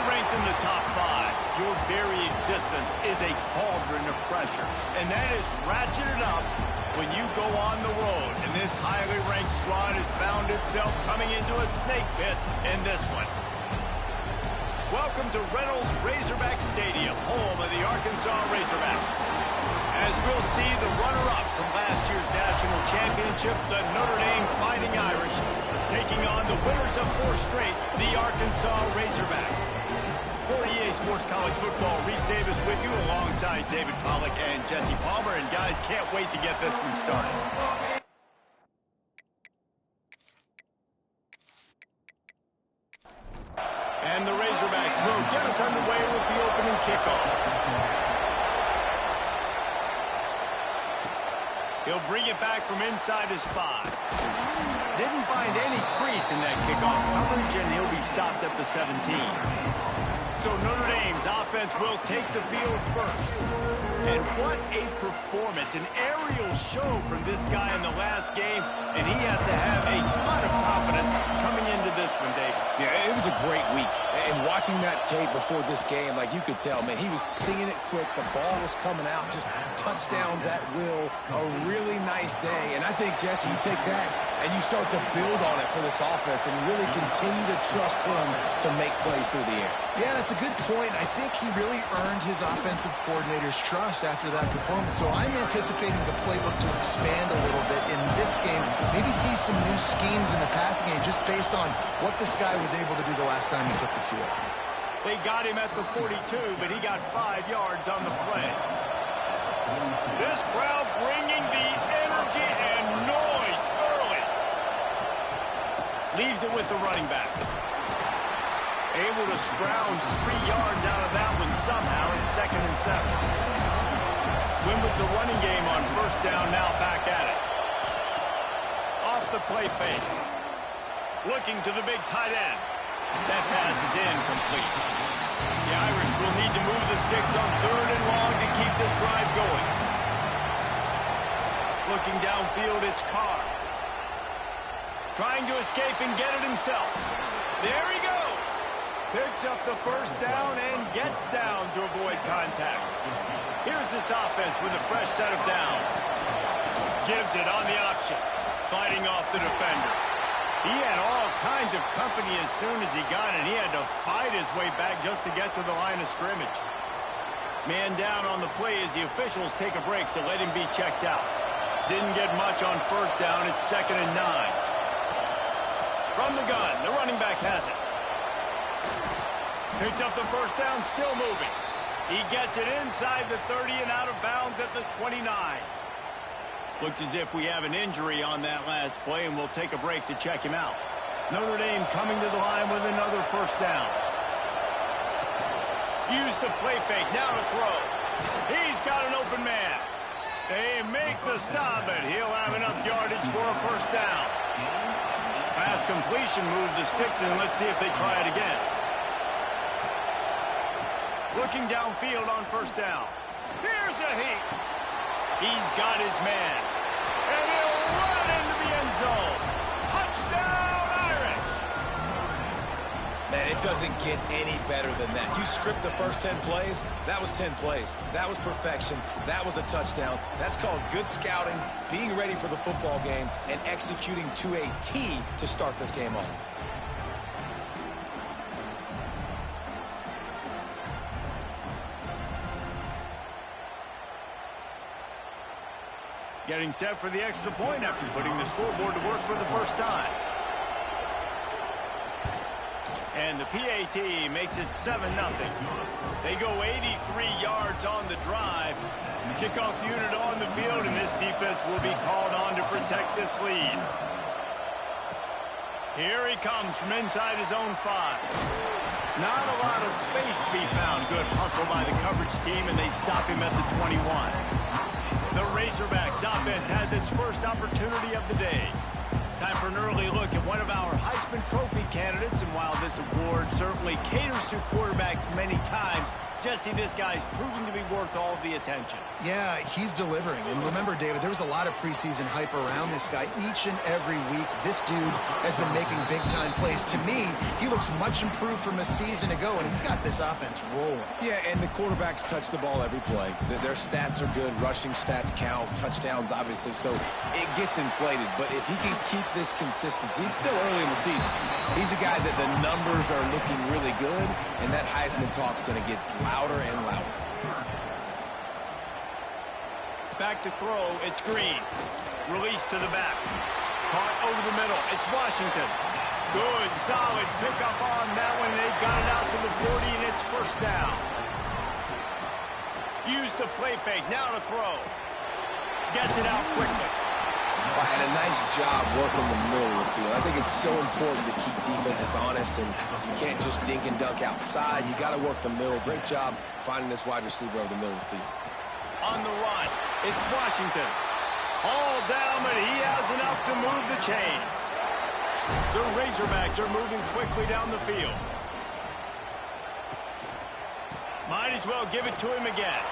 ranked in the top 5, your very existence is a cauldron of pressure. And that is ratcheted up when you go on the road. And this highly ranked squad has found itself coming into a snake pit in this one. Welcome to Reynolds Razorback Stadium, home of the Arkansas Razorbacks. As we'll see the runner-up from last year's national championship, the Notre Dame Fighting Irish, taking on the winners of 4 straight, the Arkansas Razorbacks. For EA Sports College Football, Reese Davis with you alongside David Pollack and Jesse Palmer. And guys, can't wait to get this one started. And the Razorbacks will get us underway with the opening kickoff. He'll bring it back from inside his 5. Didn't find any crease in that kickoff coverage, and he'll be stopped at the 17. So Notre Dame's offense will take the field first. And what a performance, an aerial show from this guy in the last game, and he has to have a ton of confidence coming into this one, Dave. Yeah, it was a great week. And watching that tape before this game, like you could tell, man, he was seeing it quick. The ball was coming out, just touchdowns at will. A really nice day. And I think, Jesse, you take that and you start to build on it for this offense and really continue to trust him to make plays through the air. Yeah, that's a good point. I think he really earned his offensive coordinator's trust after that performance. So I'm anticipating the playbook to expand a little bit in this game. Maybe see some new schemes in the passing game just based on what this guy was able to do the last time he took the field. They got him at the 42, but he got 5 yards on the play. This crowd bringing the energy and noise early. Leaves it with the running back. Able to scrounge 3 yards out of that one somehow. It's 2nd and 7. Win with the running game on 1st down, now back at it. Off the play fake. Looking to the big tight end. That pass is incomplete. The Irish will need to move the sticks on 3rd and long to keep this drive going. Looking downfield, it's Carr. Trying to escape and get it himself. There he goes. Picks up the 1st down and gets down to avoid contact. Here's this offense with a fresh set of downs. Gives it on the option. Fighting off the defender. He had all kinds of company as soon as he got it. He had to fight his way back just to get to the line of scrimmage. Man down on the play as the officials take a break to let him be checked out. Didn't get much on 1st down. It's 2nd and 9. From the gun, the running back has it. Picks up the 1st down, still moving. He gets it inside the 30 and out of bounds at the 29. Looks as if we have an injury on that last play, and we'll take a break to check him out. Notre Dame coming to the line with another 1st down. Use the play fake, now to throw. He's got an open man. They make the stop, but he'll have enough yardage for a 1st down. Pass completion, move the sticks, and let's see if they try it again. Looking downfield on 1st down. Here's a heat. He's got his man. And he'll run it into the end zone. Touchdown, Irish! Man, it doesn't get any better than that. You script the first 10 plays, that was 10 plays. That was perfection. That was a touchdown. That's called good scouting, being ready for the football game, and executing to a T to start this game off. Getting set for the extra point after putting the scoreboard to work for the 1st time. And the PAT makes it 7-0. They go 83 yards on the drive. Kickoff unit on the field, and this defense will be called on to protect this lead. Here he comes from inside his own 5. Not a lot of space to be found. Good hustle by the coverage team, and they stop him at the 21. The Razorbacks offense has its first opportunity of the day. Time for an early look at one of our Heisman Trophy candidates, and while this award certainly caters to quarterbacks many times, Jesse, this guy's proving to be worth all the attention. Yeah, he's delivering. And remember, David, there was a lot of preseason hype around this guy. Each and every week, this dude has been making big-time plays. To me, he looks much improved from a season ago, and he's got this offense rolling. Yeah, and the quarterbacks touch the ball every play. Their stats are good. Rushing stats count. Touchdowns, obviously. So it gets inflated. But if he can keep this consistency, it's still early in the season. He's a guy that the numbers are looking really good, and that Heisman talk's going to get louder and louder. Back to throw, it's Green. Release to the back. Caught over the middle, it's Washington. Good, solid pickup on that one. They've got it out to the 40, and it's first down. Use the play fake, now to throw. Gets it out quickly. And a nice job working the middle of the field. I think it's so important to keep defenses honest, and you can't just dink and dunk outside. You got to work the middle. Great job finding this wide receiver over the middle of the field. On the run, it's Washington. All down, but he has enough to move the chains. The Razorbacks are moving quickly down the field. Might as well give it to him again.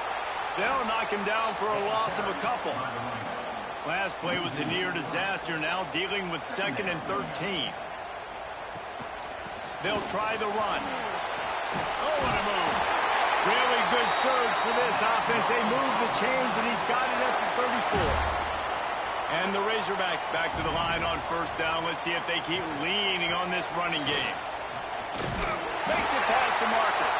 They'll knock him down for a loss of a couple. Last play was a near disaster, now dealing with 2nd and 13. They'll try the run. Oh, what a move. Really good surge for this offense. They move the chains, and he's got it at the 34. And the Razorbacks back to the line on first down. Let's see if they keep leaning on this running game. Makes it past the marker.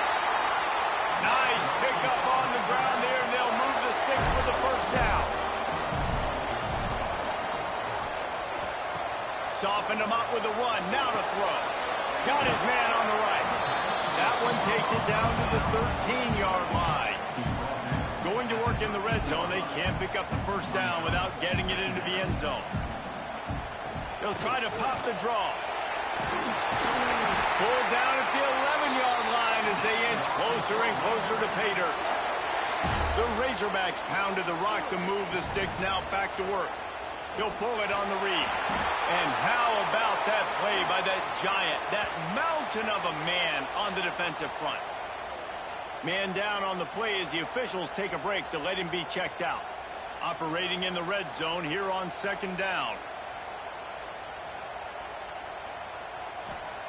Nice pickup on the ground there, and they'll move the sticks for the first down. Softened him up with a run, now to throw. Got his man on the right. That one takes it down to the 13-yard line. Going to work in the red zone, they can't pick up the first down without getting it into the end zone. They'll try to pop the draw. Pulled down at the 11-yard line as they inch closer and closer to pay dirt. The Razorbacks pounded the rock to move the sticks, now back to work. He'll pull it on the read. And how about that play by that giant, that mountain of a man on the defensive front? Man down on the play as the officials take a break to let him be checked out. Operating in the red zone here on 2nd down.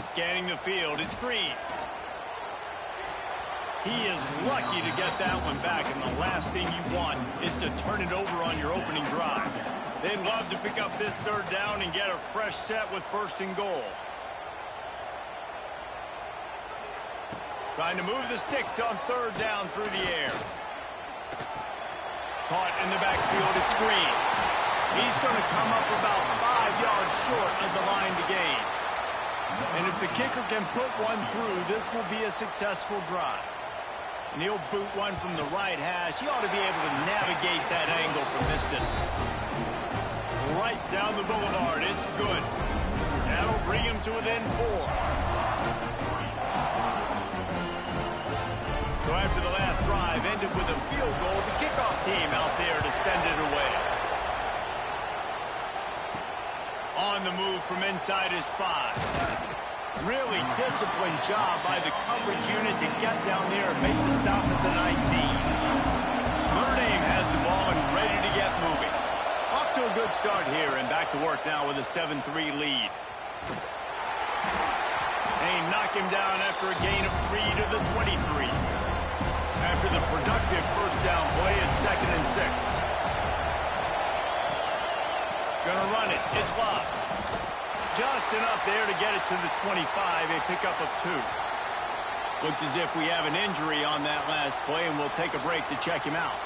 Scanning the field, it's Green. He is lucky to get that one back, and the last thing you want is to turn it over on your opening drive. They'd love to pick up this 3rd down and get a fresh set with 1st and goal. Trying to move the sticks on 3rd down through the air. Caught in the backfield, it's Green. He's going to come up about 5 yards short of the line to gain. And if the kicker can put one through, this will be a successful drive. And he'll boot one from the right hash. He ought to be able to navigate that angle from this distance. Right down the boulevard. It's good. That'll bring him to within 4. So after the last drive ended with a field goal, the kickoff team out there to send it away. On the move from inside his 5. Really disciplined job by the coverage unit to get down there and make the stop at the 19. Notre Dame has the ball and ready to get moving. Off to a good start here and back to work now with a 7-3 lead. They knock him down after a gain of 3 to the 23. After the productive first down play, it's 2nd and 6. Gonna run it. It's Love. Just enough there to get it to the 25, a pickup of 2. Looks as if we have an injury on that last play, and we'll take a break to check him out.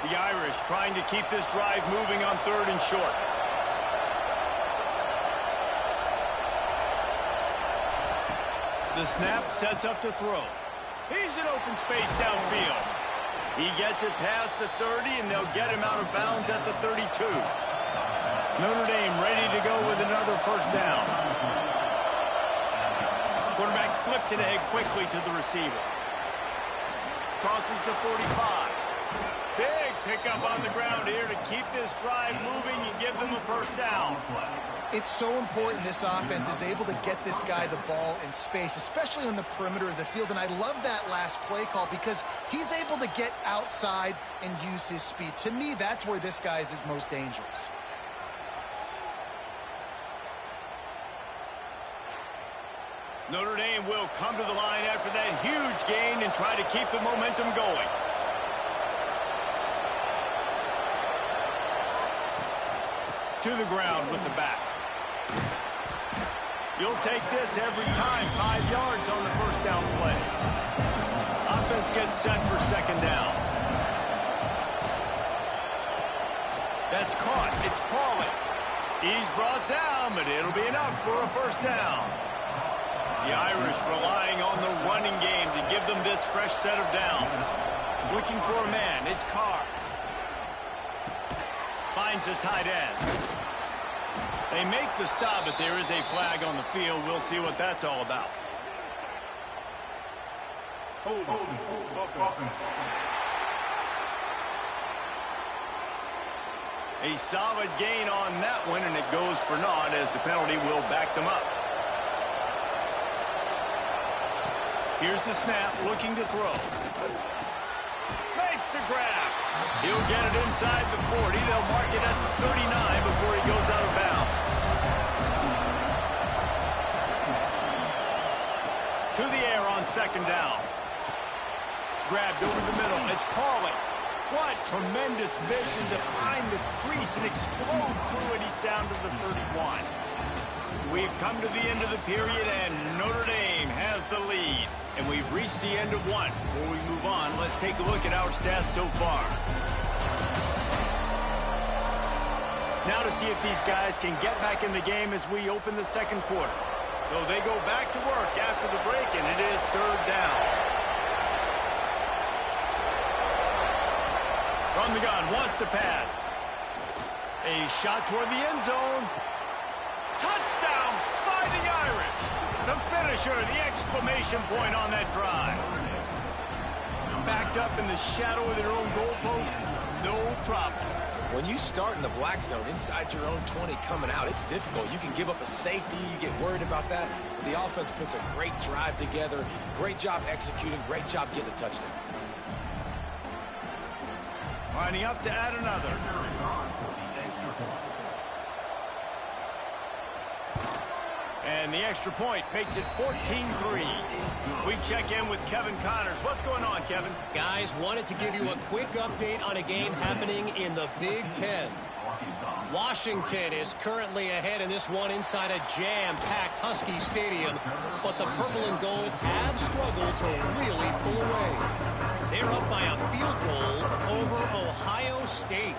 The Irish trying to keep this drive moving on 3rd and short. The snap sets up to throw. He's in open space downfield. He gets it past the 30, and they'll get him out of bounds at the 32. Notre Dame ready to go with another first down. Quarterback flips it ahead quickly to the receiver. Crosses the 45. Big pickup on the ground here to keep this drive moving and give them a first down. It's so important this offense is able to get this guy the ball in space, especially on the perimeter of the field. And I love that last play call because he's able to get outside and use his speed. To me, that's where this guy is his most dangerous. Notre Dame will come to the line after that huge gain and try to keep the momentum going. To the ground with the back. You'll take this every time. 5 yards on the first down play. Offense gets set for second down. That's caught. It's Pauly. He's brought down, but it'll be enough for a first down. The Irish relying on the running game to give them this fresh set of downs. Looking for a man. It's Carr. Finds the tight end. They make the stop, but there is a flag on the field. We'll see what that's all about. A solid gain on that one, and it goes for naught as the penalty will back them up. Here's the snap, looking to throw. Makes the grab. He'll get it inside the 40. They'll mark it at the 39 before he goes out of bounds. To the air on second down. Grabbed over the middle. It's Pauly. What tremendous vision to find the crease and explode through it. He's down to the 31. We've come to the end of the period, and Notre Dame has the lead. And we've reached the end of one. Before we move on, let's take a look at our stats so far. Now to see if these guys can get back in the game as we open the second quarter. So they go back to work after the break, and it is third down. From the gun, wants to pass. A shot toward the end zone. Touchdown, Fighting Irish. The finisher, the exclamation point on that drive. Backed up in the shadow of their own goalpost, no problem. When you start in the black zone inside your own 20 coming out, it's difficult. You can give up a safety. You get worried about that. The offense puts a great drive together. Great job executing. Great job getting a touchdown. Lining up to add another. And the extra point makes it 14-3. We check in with Kevin Connors. What's going on, Kevin? Guys, wanted to give you a quick update on a game happening in the Big Ten. Washington is currently ahead in this one inside a jam-packed Husky Stadium, but the purple and gold have struggled to really pull away. They're up by a field goal over Ohio State.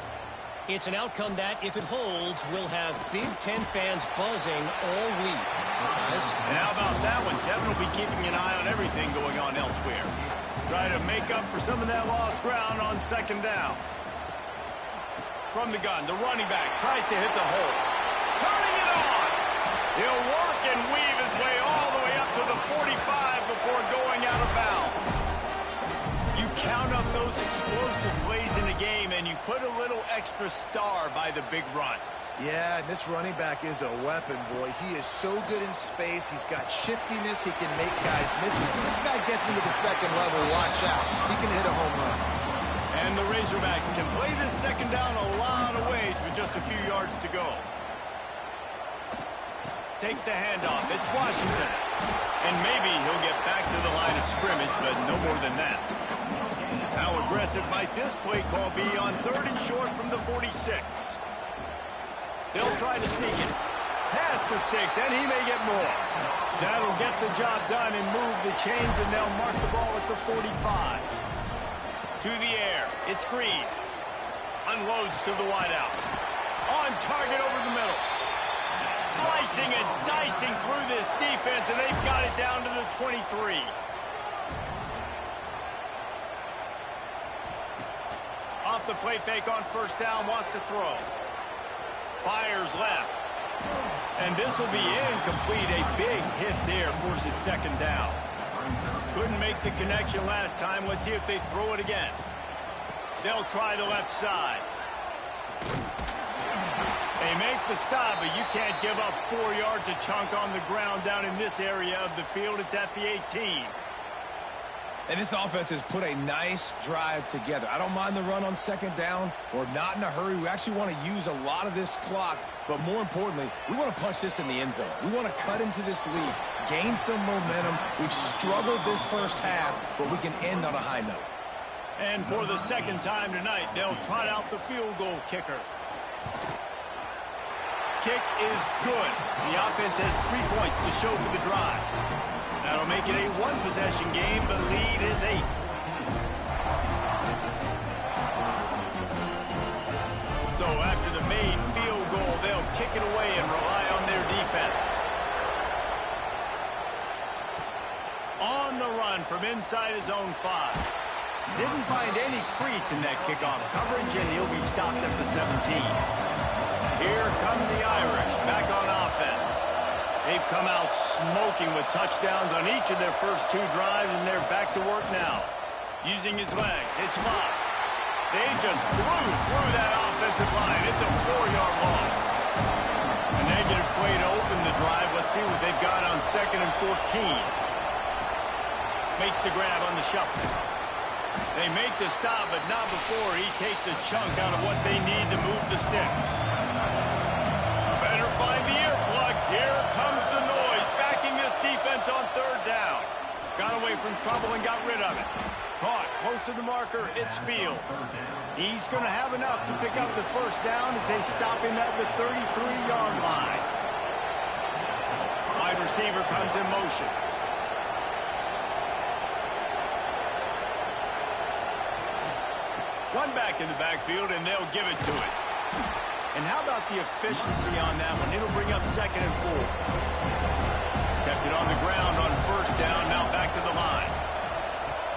It's an outcome that, if it holds, will have Big Ten fans buzzing all week. Guys? And how about that one? Kevin will be keeping an eye on everything going on elsewhere. Try to make up for some of that lost ground on second down. From the gun, the running back tries to hit the hole. Turning it on! He'll work and weave his way all the way up to the 45 before going out of bounds. You count up those explosive plays in the game, and you put a little extra star by the big runs. Yeah, and this running back is a weapon, boy. He is so good in space. He's got shiftiness. He can make guys miss it. When this guy gets into the second level, watch out. He can hit a home run. And the Razorbacks can play this second down a lot of ways with just a few yards to go. Takes the handoff. It's Washington. And maybe he'll get back to the line of scrimmage, but no more than that. How aggressive might this play call be on third and short from the 46? They'll try to sneak it. Pass the sticks, and he may get more. That'll get the job done and move the chains, and they'll mark the ball at the 45. To the air. It's Green. Unloads to the wideout. On target over the middle. Slicing and dicing through this defense, and they've got it down to the 23. Off the play fake on first down, wants to throw. Fires left. And this will be incomplete. A big hit there, forces second down. Couldn't make the connection last time. Let's see if they throw it again. They'll try the left side. They make the stop, but you can't give up 4 yards a chunk on the ground down in this area of the field. It's at the 18. And this offense has put a nice drive together. I don't mind the run on second down. We're not in a hurry. We actually want to use a lot of this clock, but more importantly, we want to punch this in the end zone. We want to cut into this lead, gain some momentum. We've struggled this first half, but we can end on a high note. And for the second time tonight, they'll trot out the field goal kicker. Kick is good. The offense has 3 points to show for the drive. That'll make it a one-possession game. The lead is 8. So after the made field goal, they'll kick it away and rely on their defense. On the run from inside his own 5. Didn't find any crease in that kickoff coverage, and he'll be stopped at the 17. Here come the Irish back on offense. They've come out smoking with touchdowns on each of their first 2 drives, and they're back to work now. Using his legs, it's locked. They just blew through that offensive line. It's a 4-yard loss. A negative play to open the drive. Let's see what they've got on 2nd and 14. Makes the grab on the shuffle. They make the stop, but not before he takes a chunk out of what they need to move the sticks. Better find the earplugs. Here comes the noise, backing this defense on 3rd down. Got away from trouble and got rid of it. Caught close to the marker, it's Fields. He's going to have enough to pick up the first down as they stop him at the 33-yard line. Wide receiver comes in motion. One back in the backfield, and they'll give it to it. And how about the efficiency on that one? It'll bring up 2nd and 4. Kept it on the ground on 1st down, now back to the line.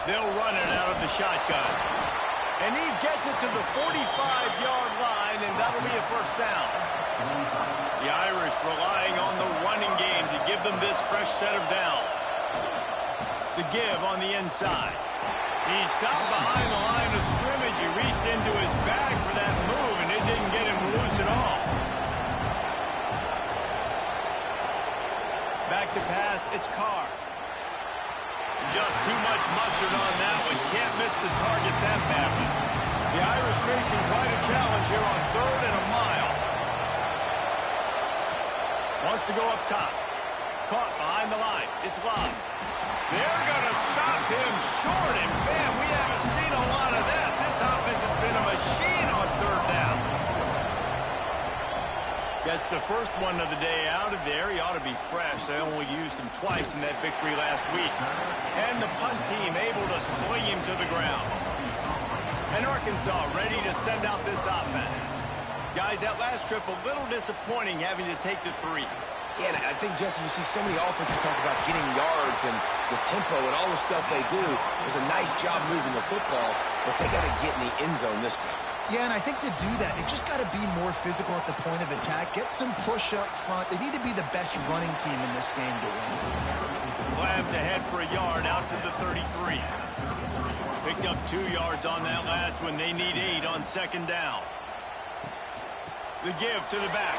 They'll run it out of the shotgun. And he gets it to the 45-yard line, and that'll be a 1st down. The Irish relying on the running game to give them this fresh set of downs. The give on the inside. He stopped behind the line of scrimmage. He reached into his bag for that move, and it didn't get him loose at all. Back to pass, it's Carr. Just too much mustard on that one. Can't miss the target that badly. The Irish facing quite a challenge here on 3rd and a mile. Wants to go up top. Caught behind the line. It's Love. They're going to stop him short, and man, we haven't seen a lot of that. This offense has been a machine on 3rd down. Gets the first one of the day out of there. He ought to be fresh. They only used him twice in that victory last week. And the punt team able to sling him to the ground. And Arkansas ready to send out this offense. Guys, that last trip a little disappointing having to take the 3. Yeah, and I think, Jesse, you see so many offenses talk about getting yards and the tempo and all the stuff they do. It was a nice job moving the football, but they got to get in the end zone this time. Yeah, and I think to do that, it just got to be more physical at the point of attack. Get some push up front. They need to be the best running team in this game to win. Slams ahead for a yard out to the 33. Picked up 2 yards on that last one. They need 8 on 2nd down. The give to the back.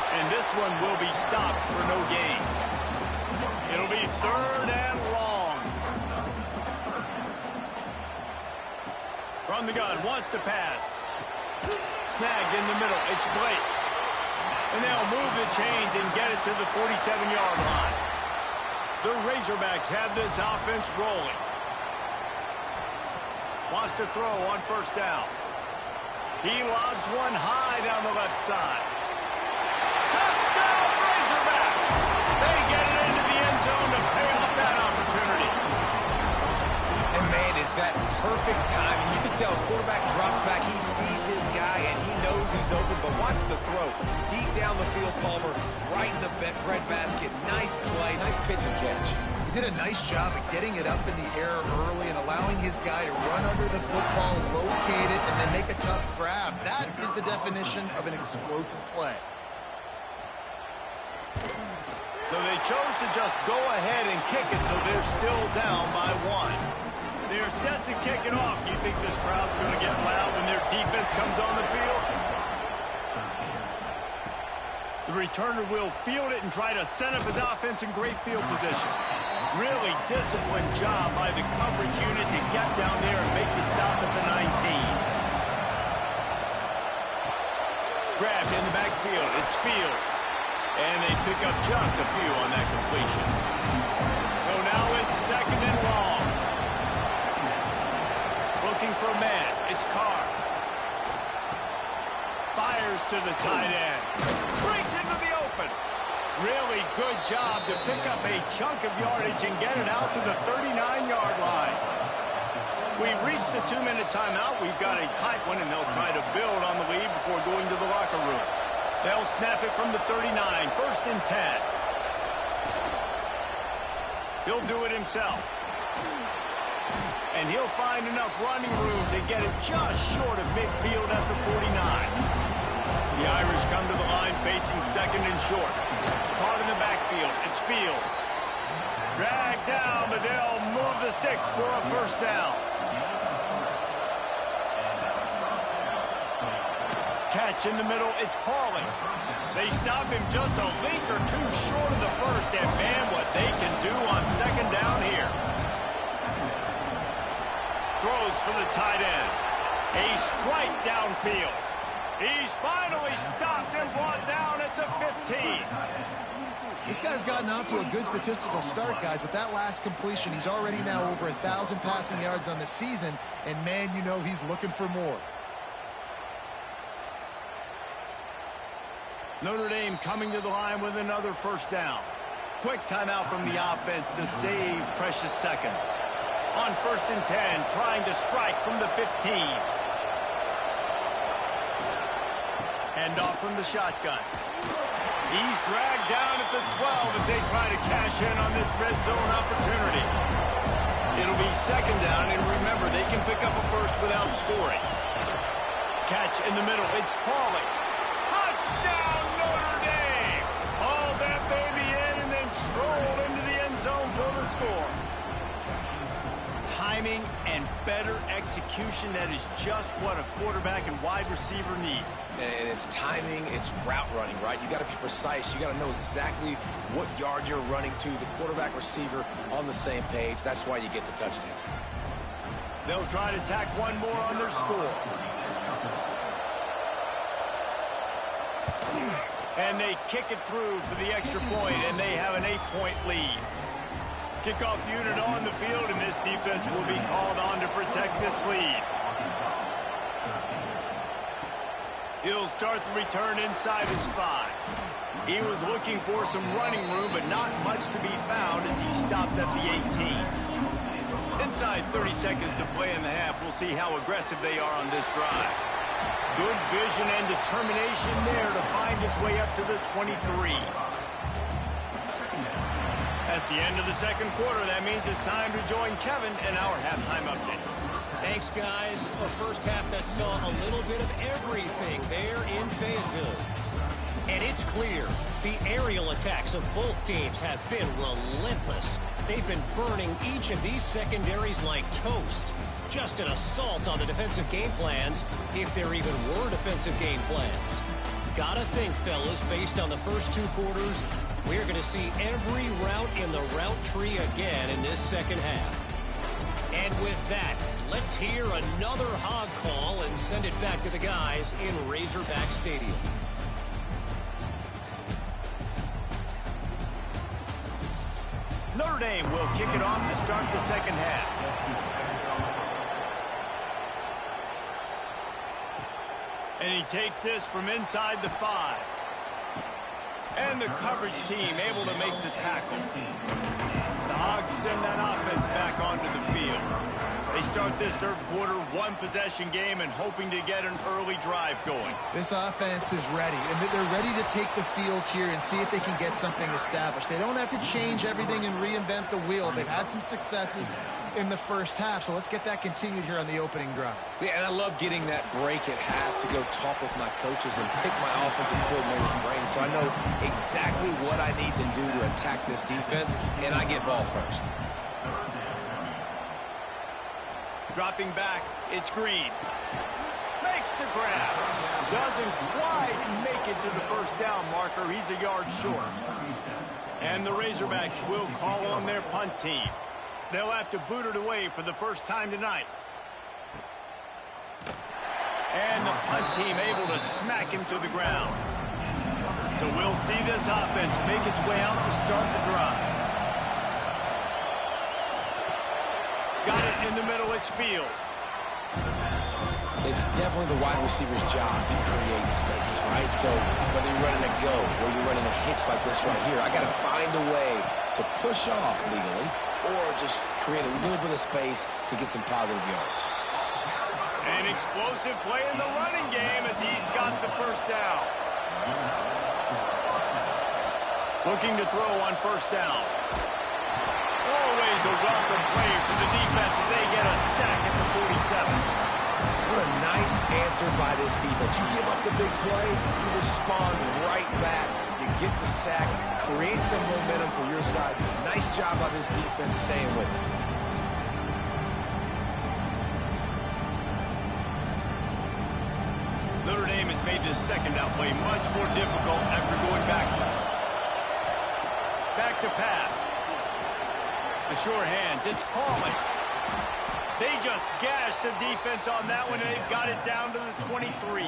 And this one will be stopped for no gain. It'll be 3rd and long. From the gun, wants to pass. Snagged in the middle, it's Blake. And they'll move the chains and get it to the 47-yard line. The Razorbacks have this offense rolling. Wants to throw on 1st down. He lobs one high down the left side. Touchdown, Razorbacks! They get it into the end zone to pay off that opportunity. And, man, is that perfect timing. You can tell quarterback drops back. He sees his guy, and he knows he's open. But watch the throw. Deep down the field, Palmer, right in the breadbasket. Nice play, nice pitch and catch. He did a nice job of getting it up in the air early and allowing his guy to run under the football, locate it, and then make a tough grab. That is the definition of an explosive play. So they chose to just go ahead and kick it, so they're still down by 1. They're set to kick it off. You think this crowd's going to get loud when their defense comes on the field? The returner will field it and try to set up his offense in great field position. Really disciplined job by the coverage unit to get down there and make the stop at the 19. Grabbed in the backfield. It's Fields. And they pick up just a few on that completion. So now it's second and long. Looking for a man. It's Carr. Fires to the tight end. Brings into the open. Really good job to pick up a chunk of yardage and get it out to the 39-yard line. We've reached the 2-minute timeout. We've got a tight one, and they'll try to build on the lead before going to the locker room. They'll snap it from the 39, first and 10. He'll do it himself. And he'll find enough running room to get it just short of midfield at the 49. The Irish come to the line facing second and short. Caught in the backfield. It's Fields. Dragged down, but they'll move the sticks for a first down. Catch in the middle. It's Pauly. They stop him just a link or two short of the first, and man, what they can do on second down here. Throws for the tight end. A strike downfield. He's finally stopped and brought down at the 15. This guy's gotten off to a good statistical start, guys. With that last completion, he's already now over 1,000 passing yards on the season, and man, you know he's looking for more. Notre Dame coming to the line with another first down. Quick timeout from the offense to save precious seconds. On first and 10, trying to strike from the 15. Handoff from the shotgun. He's dragged down at the 12 as they try to cash in on this red zone opportunity. It'll be second down, and remember, they can pick up a first without scoring. Catch in the middle. It's Pauly. Touchdown, Notre Dame! Haul that baby in and then stroll into the end zone for the score. Timing and better execution, that is just what a quarterback and wide receiver need. And it's timing, it's route running, right? You got to be precise. You got to know exactly what yard you're running to. The quarterback, receiver on the same page. That's why you get the touchdown. They'll try to tack one more on their score. And they kick it through for the extra point, and they have an 8-point lead. Kickoff unit on the field, and this defense will be called on to protect this lead. He'll start the return inside his 5. He was looking for some running room, but not much to be found as he stopped at the 18. Inside 30 seconds to play in the half. We'll see how aggressive they are on this drive. Good vision and determination there to find his way up to the 23. That's the end of the second quarter. That means it's time to join Kevin in our halftime update. Thanks, guys. A first half that saw a little bit of everything there in Fayetteville. And it's clear the aerial attacks of both teams have been relentless. They've been burning each of these secondaries like toast. Just an assault on the defensive game plans, if there even were defensive game plans. Gotta think, fellas, based on the first two quarters, we're going to see every route in the route tree again in this second half. And with that, let's hear another hog call and send it back to the guys in Razorback Stadium. Notre Dame will kick it off to start the second half. And he takes this from inside the 5. And the coverage team able to make the tackle. The Hogs send that offense back onto the field. They start this third quarter one-possession game and hoping to get an early drive going. This offense is ready, and they're ready to take the field here and see if they can get something established. They don't have to change everything and reinvent the wheel. They've had some successes in the first half, so let's get that continued here on the opening drive. Yeah, and I love getting that break at half to go talk with my coaches and pick my offensive coordinator's brain so I know exactly what I need to do to attack this defense, and I get ball first. Dropping back, it's Green. makes the grab. Doesn't quite make it to the first down marker. He's a yard short. And the Razorbacks will call on their punt team. They'll have to boot it away for the first time tonight. And the punt team able to smack him to the ground. So we'll see this offense make its way out to start the drive. Got it in the middle, it's Fields. It's definitely the wide receiver's job to create space, right? So whether you're running a go or you're running a hitch like this right here, I got to find a way to push off legally or just create a little bit of space to get some positive yards. An explosive play in the running game as he's got the first down. Looking to throw on first down. Always a welcome play for the defense as they get a sack at the 47. What a nice answer by this defense. You give up the big play, you respond right back. You get the sack, create some momentum for your side. Nice job by this defense staying with it. Notre Dame has made this second down play much more difficult after going backwards. Back to pass. The sure hands, it's Coleman. They just gashed the defense on that one, and they've got it down to the 23.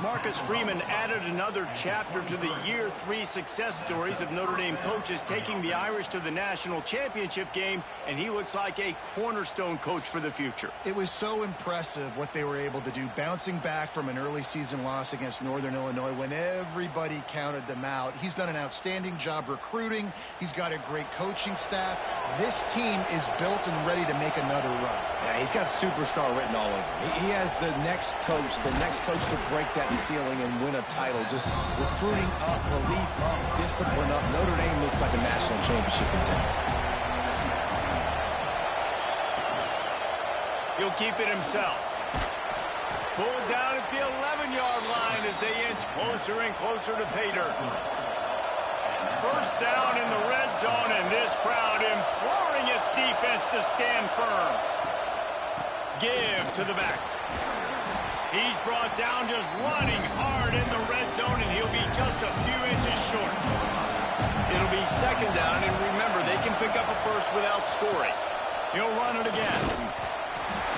Marcus Freeman added another chapter to the year 3 success stories of Notre Dame coaches taking the Irish to the national championship game, and he looks like a cornerstone coach for the future. It was so impressive what they were able to do, bouncing back from an early season loss against Northern Illinois when everybody counted them out. He's done an outstanding job recruiting. He's got a great coaching staff. This team is built and ready to make another run. Yeah, he's got superstar written all over him. He has the next coach to break that ceiling and win a title. Just recruiting up, belief up, discipline up. Notre Dame looks like a national championship contender. He'll keep it himself. Pulled down at the 11-yard line as they inch closer and closer to pay dirt. First down in the red zone, and this crowd imploring its defense to stand firm. Give to the back. He's brought down just running hard in the red zone, and he'll be just a few inches short. It'll be second down, and remember, they can pick up a first without scoring. He'll run it again.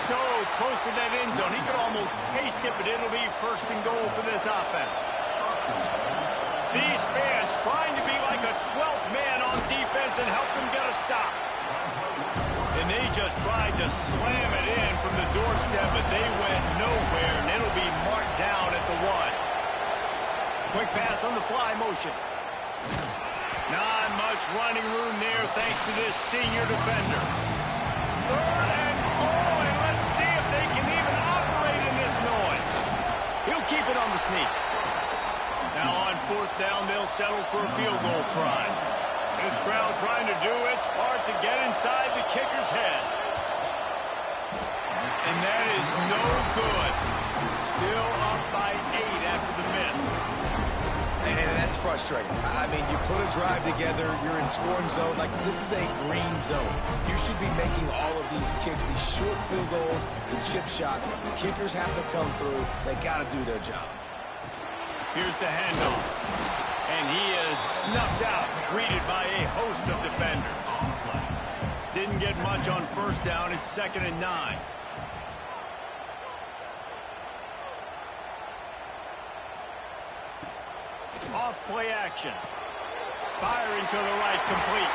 So close to that end zone, he could almost taste it, but it'll be first and goal for this offense. These fans trying to be like a 12th man on defense and help them get a stop. And they just tried to slam it in from the doorstep, but they went nowhere, and it'll be marked down at the 1. Quick pass on the fly motion. Not much running room there thanks to this senior defender. Third and goal, and let's see if they can even operate in this noise. He'll keep it on the sneak. Now on fourth down, they'll settle for a field goal try. This crowd trying to do its part to get inside the kicker's head. And that is no good. Still up by 8 after the miss. And that's frustrating. I mean, you put a drive together, you're in scoring zone. Like, this is a green zone. You should be making all of these kicks, these short field goals, the chip shots. Kickers have to come through. They got to do their job. Here's the handoff. And he is snuffed out, greeted by a host of defenders. Didn't get much on first down. It's 2nd and 9. Off play action. Firing to the right, complete.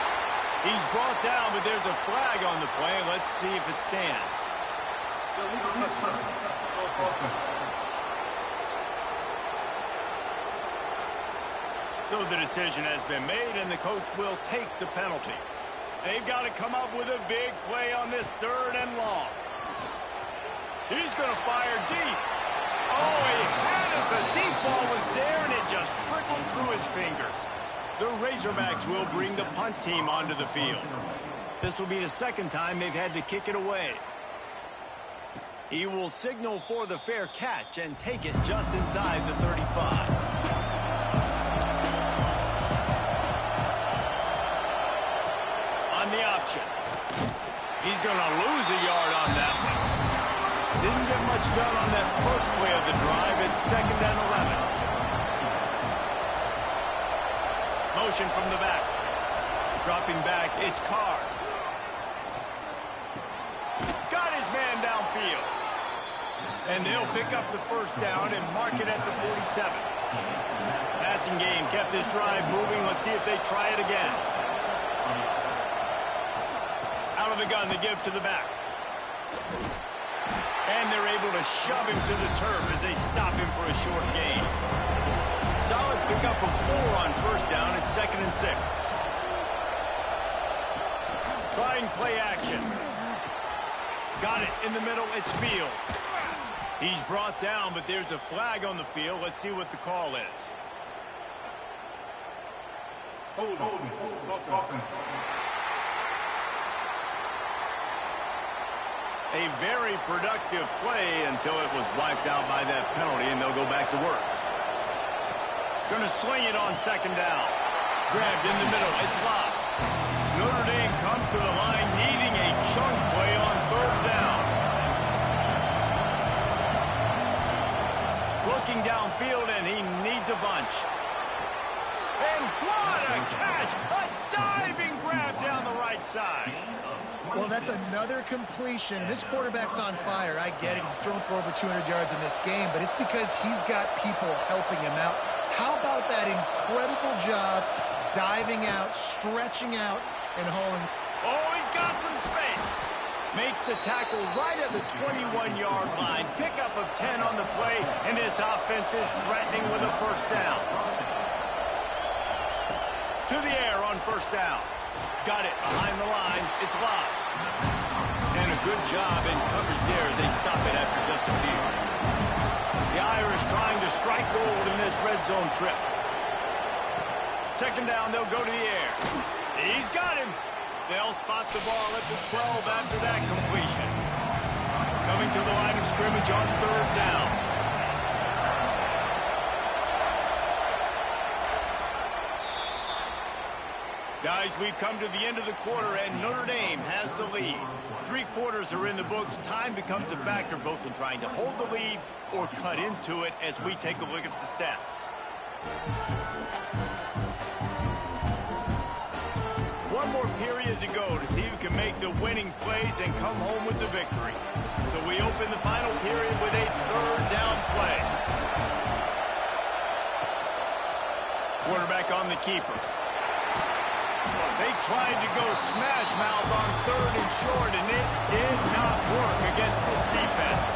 He's brought down, but there's a flag on the play. Let's see if it stands. So the decision has been made, and the coach will take the penalty. They've got to come up with a big play on this 3rd and long. He's going to fire deep. Oh, he had it. The deep ball was there, and it just trickled through his fingers. The Razorbacks will bring the punt team onto the field. This will be the second time they've had to kick it away. He will signal for the fair catch and take it just inside the 35. On the option. He's going to lose a yard on that one. Didn't get much done on that first play of the drive. It's 2nd and 11. Motion from the back. Dropping back, it's Carr. Got his man downfield. And they'll pick up the first down and mark it at the 47. Passing game kept this drive moving. Let's see if they try it again. Out of the gun, they give to the back. And they're able to shove him to the turf as they stop him for a short gain. Solid pickup of 4 on first down. It's 2nd and 6. Trying play action. Got it in the middle. It's Fields. He's brought down, but there's a flag on the field. Let's see what the call is. Hold. A very productive play until it was wiped out by that penalty, and they'll go back to work. Going to swing it on 2nd down. Grabbed in the middle. It's locked. Notre Dame comes to the line needing a chunk play on 3rd down. Looking downfield, and he needs a bunch. And what a catch! A diving grab down the right side. Well, that's another completion. This quarterback's on fire. I get it. He's thrown for over 200 yards in this game, but it's because he's got people helping him out. How about that incredible job diving out, stretching out, and hauling? Oh, he's got some space. Makes the tackle right at the 21-yard line. Pickup of 10 on the play, and this offense is threatening with a first down. To the air on first down. Got it behind the line. It's locked. And a good job in coverage there as they stop it after just a few. The Irish trying to strike gold in this red zone trip. 2nd down, they'll go to the air. He's got him. They'll spot the ball at the 12 after that completion. Coming to the line of scrimmage on 3rd down. Guys, we've come to the end of the quarter, and Notre Dame has the lead. 3 quarters are in the books. Time becomes a factor both in trying to hold the lead or cut into it as we take a look at the stats. One more period to go to see who can make the winning plays and come home with the victory. So we open the final period with a 3rd down play. Quarterback on the keeper. They tried to go smash mouth on 3rd and short, and it did not work against this defense.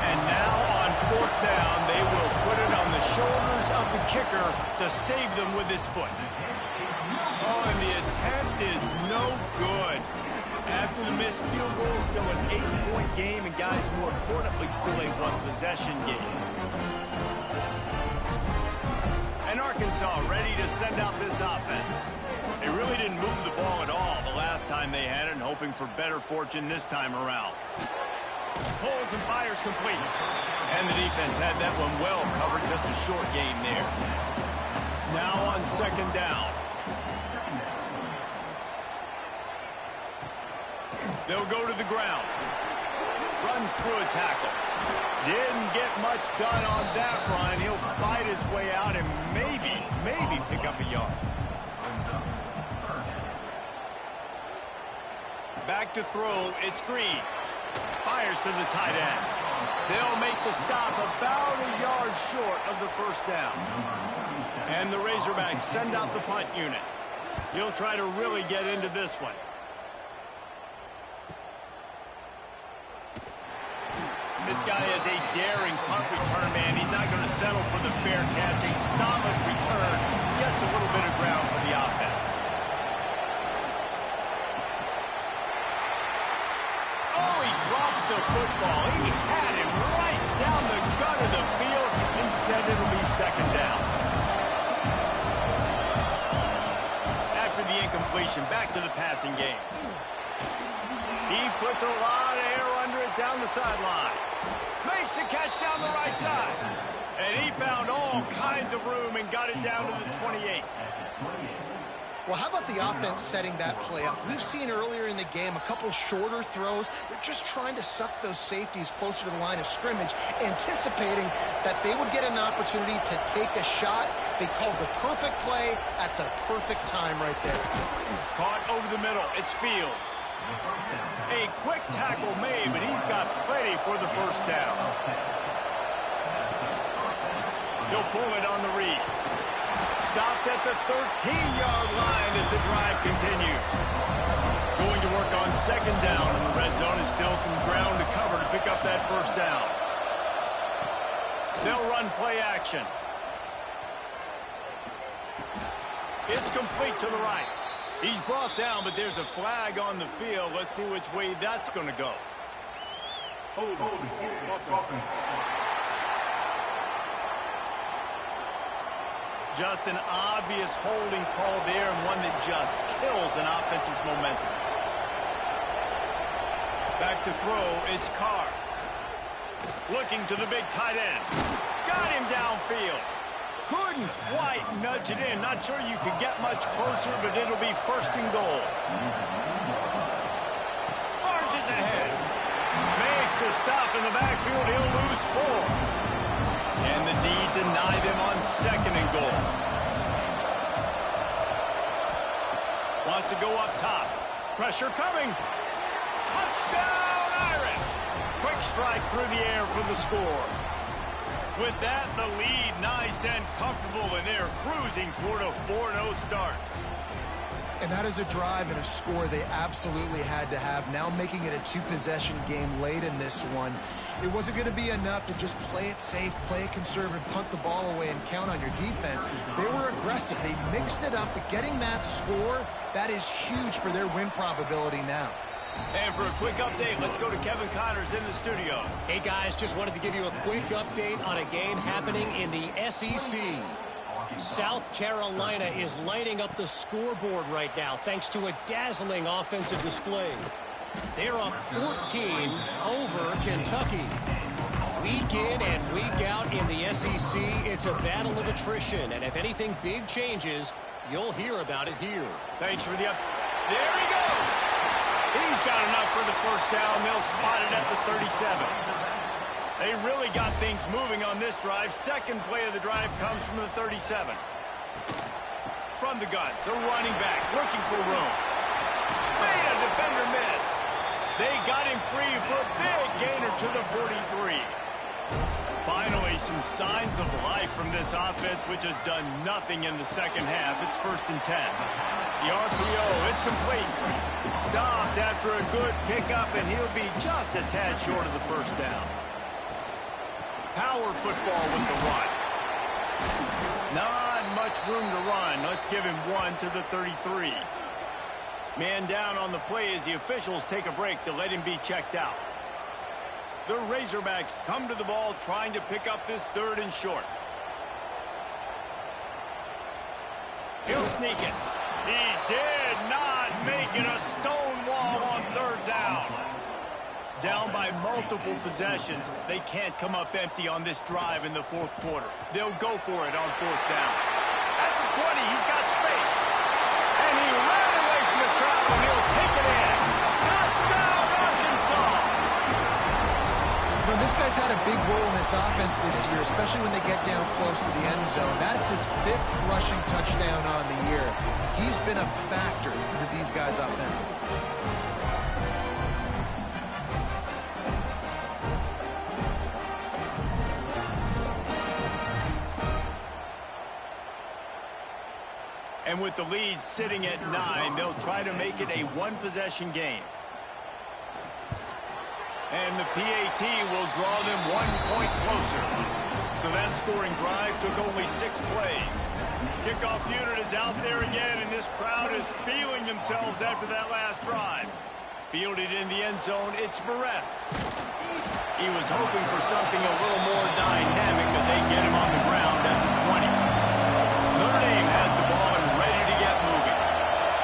And now on 4th down, they will put it on the shoulders of the kicker to save them with his foot. Oh, and the attempt is no good. After the missed field goal, still an 8-point game, and guys, more importantly, still a 1-possession game. And Arkansas ready to send out this offense. They really didn't move the ball at all the last time they had it, and hoping for better fortune this time around. Pulls and fires complete. And the defense had that one well covered, just a short gain there. Now on 2nd down. They'll go to the ground. Runs through a tackle. Didn't get much done on that run. He'll fight his way out and maybe pick up a yard. Back to throw, it's Green. Fires to the tight end. They'll make the stop about a yard short of the first down. And the Razorbacks send out the punt unit. He'll try to really get into this one. This guy is a daring punt return man. He's not going to settle for the fair catch. A solid return. Gets a little bit of ground for the offense. Oh, he drops the football. He had it right down the gut of the field. Instead, it'll be 2nd down. After the incompletion, back to the passing game. He puts a lot of air under it down the sideline. Makes the catch down the right side. And he found all kinds of room and got it down to the 28. Well, how about the offense setting that play up? We've seen earlier in the game a couple shorter throws. They're just trying to suck those safeties closer to the line of scrimmage, anticipating that they would get an opportunity to take a shot. They called the perfect play at the perfect time right there. Caught over the middle. It's Fields. A quick tackle made, but he's got plenty for the first down. He'll pull it on the read. Stopped at the 13-yard line as the drive continues. Going to work on second down in the red zone, and still some ground to cover to pick up that first down. They'll run play action. It's complete to the right. He's brought down, but there's a flag on the field. Let's see which way that's going to go. Just an obvious holding call there, and one that just kills an offense's momentum. Back to throw, it's Carr. Looking to the big tight end. Got him downfield. Couldn't quite nudge it in. Not sure you could get much closer, but it'll be first and goal. Marches ahead. Makes a stop in the backfield. He'll lose 4. And the D deny them on second and goal. Wants to go up top. Pressure coming. Touchdown, Irish. Quick strike through the air for the score. With that, the lead nice and comfortable, and they're cruising toward a 4-0 start. And that is a drive and a score they absolutely had to have. Now making it a 2-possession game late in this one. It wasn't going to be enough to just play it safe, play it conservative, punt the ball away, and count on your defense. They were aggressive. They mixed it up, but getting that score, that is huge for their win probability now. And for a quick update, let's go to Kevin Connors in the studio. Hey, guys, just wanted to give you a quick update on a game happening in the SEC. South Carolina is lighting up the scoreboard right now thanks to a dazzling offensive display. They're up 14 over Kentucky. Week in and week out in the SEC, it's a battle of attrition. And if anything big changes, you'll hear about it here. Thanks for the up. There he goes. He's got enough for the first down. They'll spot it at the 37. They really got things moving on this drive. Second play of the drive comes from the 37. From the gun, the running back looking for room. Made a defender miss. They got him free for a big gainer to the 43. Finally, some signs of life from this offense, which has done nothing in the second half. It's first and 10. The RPO, it's complete. Stopped after a good pickup, and he'll be just a tad short of the first down. Power football with the run. Not much room to run. Let's give him 1 to the 33. Man down on the play as the officials take a break to let him be checked out. The Razorbacks come to the ball trying to pick up this third and short. He'll sneak it. He did not make it a stone wall on third down. Down by multiple possessions, they can't come up empty on this drive in the fourth quarter. They'll go for it on fourth down. At the 20, he's got space. And he ran away from the crowd, and he'll take it in. Touchdown, Arkansas! Well, this guy's had a big role in this offense this year, especially when they get down close to the end zone. That's his 5th rushing touchdown on the year. He's been a factor for these guys offensively. And with the lead sitting at 9, they'll try to make it a one-possession game. And the PAT will draw them 1 point closer. So that scoring drive took only 6 plays. Kickoff unit is out there again, and this crowd is feeling themselves after that last drive. Fielded in the end zone, it's Barres. He was hoping for something a little more dynamic, but they get him on the ground at the 20. Notre Dame has the ball and ready to get moving.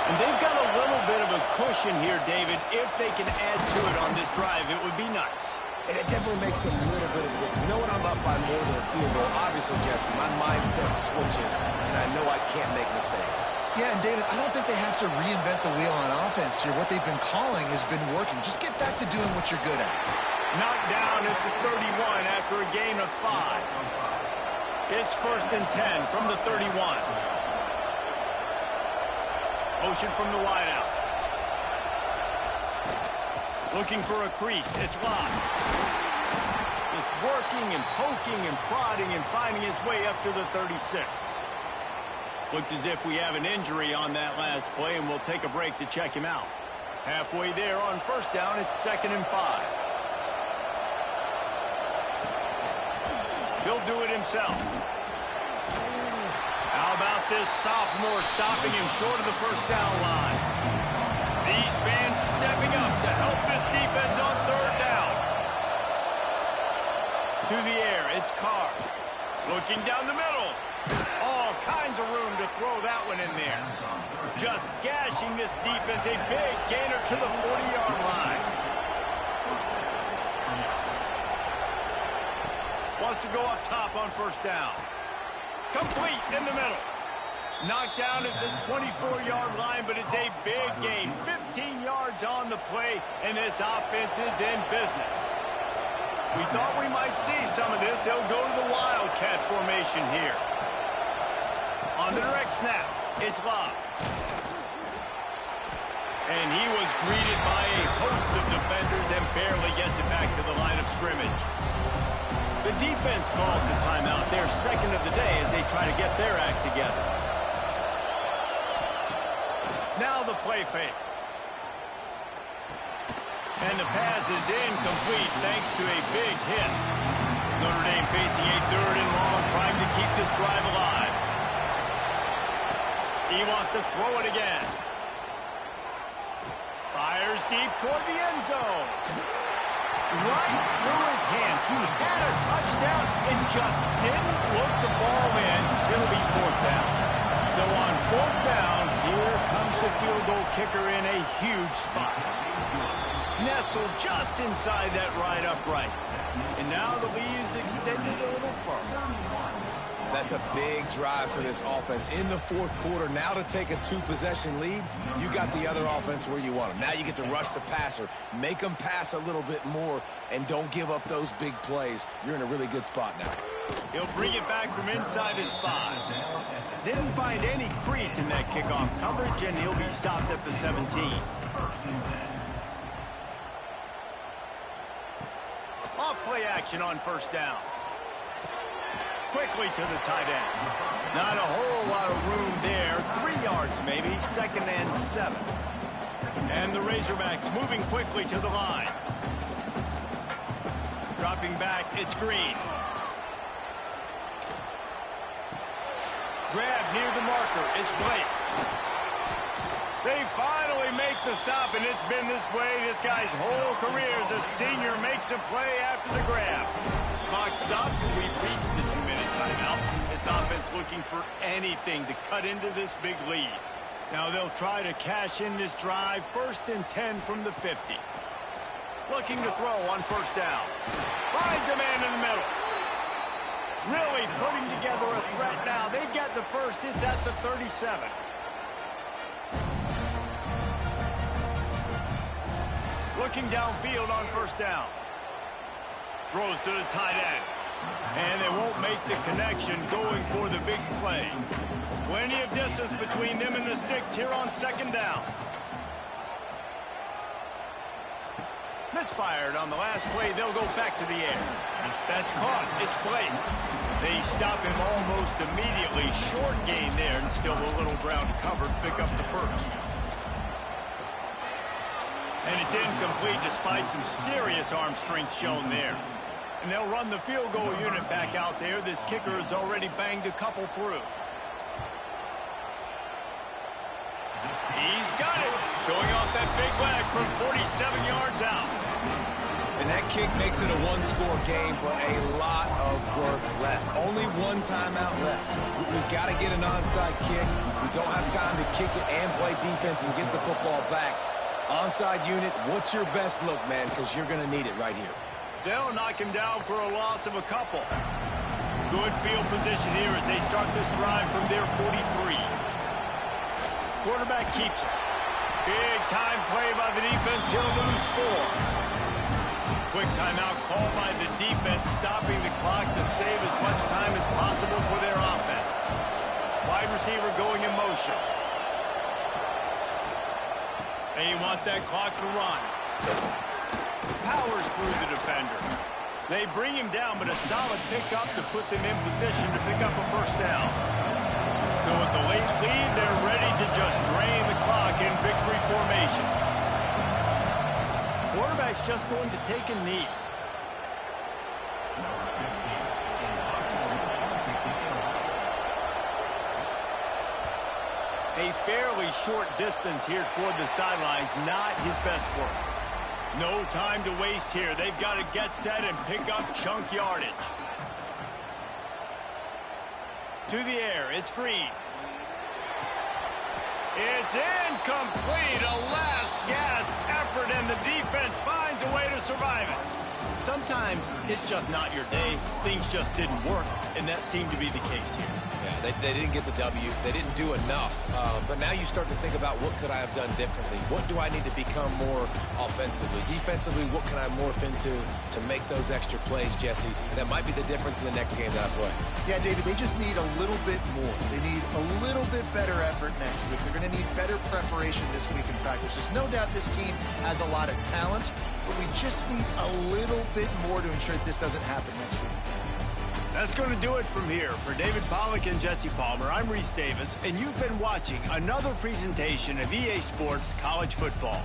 And they've got a little bit of a cushion here, David. If they can add to it on this drive, it would be nice. And it definitely makes a little bit of a difference. Knowing I'm up by more than a field goal, obviously, Jesse, my mindset switches, and I know I can't make mistakes. Yeah, and David, I don't think they have to reinvent the wheel on offense here. What they've been calling has been working. Just get back to doing what you're good at. Knocked down at the 31 after a gain of 5. It's 1st and 10 from the 31. Motion from the wideout. Looking for a crease. It's locked. Just working and poking and prodding and finding his way up to the 36. Looks as if we have an injury on that last play, and we'll take a break to check him out. Halfway there on 1st down, it's 2nd and 5. He'll do it himself. How about this sophomore stopping him short of the 1st down line? These fans stepping up to help this defense on 3rd down. To the air, it's Carr. Looking down the middle. All kinds of room to throw that one in there. Just gashing this defense. A big gainer to the 40-yard line. Wants to go up top on 1st down. Complete in the middle. Knocked down at the 24-yard line, but it's a big gain. 15 yards on the play, and this offense is in business. We thought we might see some of this. They'll go to the Wildcat formation here. On the direct snap, it's Love. And he was greeted by a host of defenders and barely gets it back to the line of scrimmage. The defense calls the timeout. Their 2nd of the day as they try to get their act together. Now the play fake. And the pass is incomplete thanks to a big hit. Notre Dame facing a 3rd and long, trying to keep this drive alive. He wants to throw it again. Fires deep toward the end zone. Right through his hands. He had a touchdown and just didn't look the ball in. It'll be 4th down. So on 4th down, here comes the field goal kicker in a huge spot. Nestled just inside that right upright. And now the lead is extended a little further. That's a big drive for this offense in the 4th quarter. Now to take a 2-possession lead, you got the other offense where you want them. Now you get to rush the passer, make them pass a little bit more, and don't give up those big plays. You're in a really good spot now. He'll bring it back from inside his 5. Didn't find any crease in that kickoff coverage, and he'll be stopped at the 17. Off play action on 1st down. Quickly to the tight end. Not a whole lot of room there. 3 yards maybe. 2nd and 7. And the Razorbacks moving quickly to the line. Dropping back, it's Green. Grab near the marker, it's Blake. They finally make the stop, and it's been this way this guy's whole career as a senior makes a play after the grab. Clock stops, and we've reached the 2-minute timeout. This offense looking for anything to cut into this big lead. Now they'll try to cash in this drive. 1st and 10 from the 50. Looking to throw on 1st down. Finds a man in the middle. Really putting together a threat now. They get the first. It's at the 37. Looking downfield on 1st down. Throws to the tight end. And they won't make the connection going for the big play. Plenty of distance between them and the sticks here on 2nd down. Misfired on the last play. They'll go back to the air. That's caught. It's Blake. They stop him almost immediately. Short gain there and still a little ground covered. Pick up the first. And it's incomplete despite some serious arm strength shown there. And they'll run the field goal unit back out there. This kicker has already banged a couple through. He's got it. Showing off that big leg from 47 yards out. And that kick makes it a 1-score game, but a lot of work left. Only 1 timeout left. We've got to get an onside kick. We don't have time to kick it and play defense and get the football back. Onside unit, what's your best look, man? Because you're going to need it right here. They'll knock him down for a loss of a couple. Good field position here as they start this drive from their 43. Quarterback keeps it. Big time play by the defense. He'll lose 4. Quick timeout called by the defense, stopping the clock to save as much time as possible for their offense. Wide receiver going in motion. They want that clock to run. Powers through the defender. They bring him down, but a solid pickup to put them in position to pick up a first down. So with the late lead, they're ready to just drain the clock in victory formation. Quarterback's just going to take a knee. A fairly short distance here toward the sidelines, not his best work. No time to waste here. They've got to get set and pick up chunk yardage. To the air, it's Green. It's incomplete. A last-gasp effort, and the defense finds a way to survive it. Sometimes it's just not your day. Things just didn't work, and that seemed to be the case here. Yeah, they didn't get the W. They didn't do enough. But now you start to think about what could I have done differently? What do I need to become more offensively? Defensively, what can I morph into to make those extra plays, Jesse? That might be the difference in the next game that I play. Yeah, David, they just need a little bit more. They need a little bit better effort next week. They're going to need better preparation this week in practice. There's no doubt this team has a lot of talent, but we just need a little bit more to ensure that this doesn't happen next week. That's going to do it from here. For David Pollack and Jesse Palmer, I'm Reese Davis, and you've been watching another presentation of EA Sports College Football.